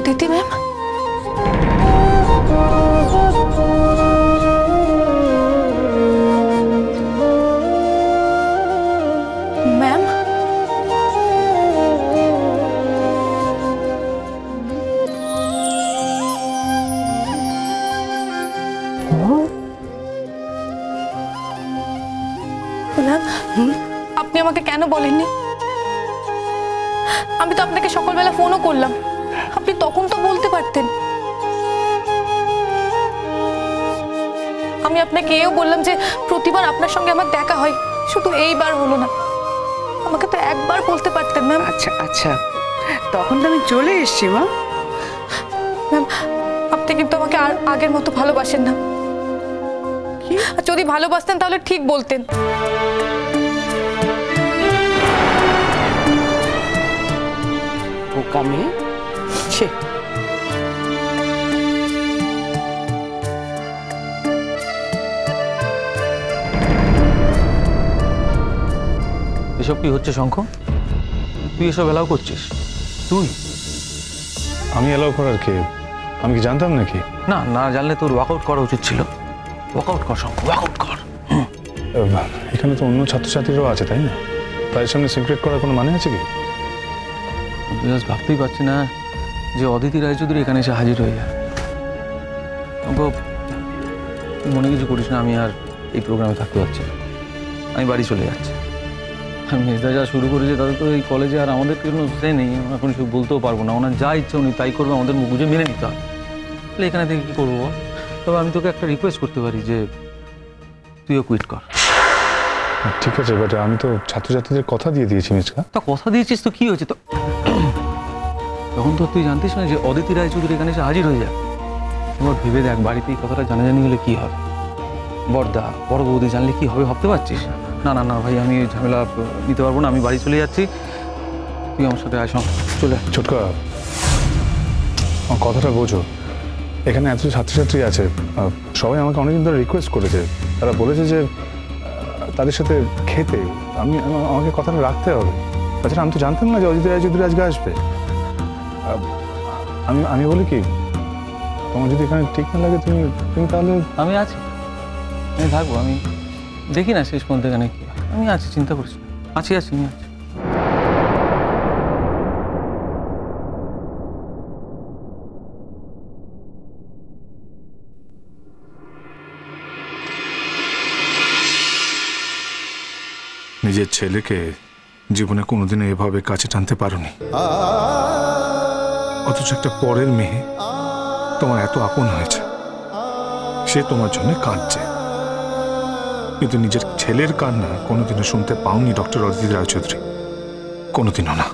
Aditi ma'am? Ma'am, আপনি আমাকে কেন বলেননি? আমি তো আপনাকে সকালবেলা ফোনও করলাম, আপনি তখন তো বলতে পারতেন। আমি আপনাকে এও বললাম যে প্রতিবার আপনার সঙ্গে আমার দেখা হয়, শুধু এইবার হলো না। আমাকে তো একবার বলতে পারতেন ম্যাম। আচ্ছা আচ্ছা, তখন তো আমি চলে এসেছি মা। ম্যাম, আপনি কিন্তু আমাকে আর আগের মতো ভালোবাসেন না। যদি ভালোবাসতেন তাহলে ঠিক বলতেন। বোকা মেয়ে। এসব কি হচ্ছে শঙ্খ? তুই এসব এলাও করছিস? তুই? আমি এলাও করার কে? আমি কি জানতাম নাকি? না না জানলে তোর ওয়াকআউট করা উচিত ছিল। ওয়াকআউট কর শঙ্খ, ওয়াকআউট কর। এখানে তো অন্য ছাত্রছাত্রীরাও আছে, তাই না? তাদের সামনে সিক্রেট করার কোনো মানে আছে কি? ভাবতেই পারছি না যে অদিতি রায়চৌধুরী এখানে এসে হাজির হয়ে যায়। মনে কিছু করিস না, আমি আর এই প্রোগ্রামে থাকতে পারছি না। আমি বাড়ি চলে যাচ্ছি। আমি মেজদা যা শুরু করেছে তাদের তো এই কলেজে আর আমাদের কোনো সে নেই। আমরা এখন কিছু বলতেও পারবো না। ওনার যা ইচ্ছা উনি তাই করবে, আমাদের মুখ বুঝে মেনে নিতে হবে। তাহলে এখানে থেকে কী করবো? তবে আমি তোকে একটা রিকোয়েস্ট করতে পারি যে তুইও কুইট কর। ঠিক আছে, বাট আমি তো ছাত্রছাত্রীদের কথা দিয়ে দিয়েছি মিসকা। তা কথা দিয়েছিস তো কি হয়েছে? তো তখন তো তুই জানতিস না যে অদিতি রায়চৌধুরী এখানে এসে হাজির হয়ে যায়। এবার ভেবে দেখ, বাড়িতে এই কথাটা জানাজানি হলে কি হবে? বড়দা বড় বৌদি জানলে কি হবে ভাবতে পারছিস? না না না ভাই, আমি ঝামেলা নিতে পারবো না। আমি বাড়ি চলে যাচ্ছি, তুই আমার সাথে আয়। চলে ছোটকা, আমার কথাটা বোঝো। এখানে এত ছাত্রছাত্রী আছে, সবাই আমাকে অনেকদিন ধরে রিকোয়েস্ট করেছে। তারা বলেছে যে তাদের সাথে খেতে। আমাকে কথাটা রাখতে হবে। তাছাড়া আমি তো জানতাম না যে অদিতি রায়চৌধুরী আজকে আসবে। আমি বলি কি, তোমার যদি এখানে ঠিক না লাগে তুমি তাহলে। আমি আছি, আমি থাকবো। আমি দেখি না শেষ পর্যন্ত এখানে কি। আমি আছি, চিন্তা করিস না। আছি আমি আছি। নিজের ছেলেকে জীবনে কোনোদিনও এভাবে কাছে টানতে পারোনি, অথচ একটা পরের মেয়ে তোমার এত আপন হয়েছে। সে তোমার জন্য কাঁদছে, কিন্তু নিজের ছেলের কান্না কোনোদিনও শুনতে পাওনি ডক্টর অদিতি রায়চৌধুরী, কোনোদিনও না।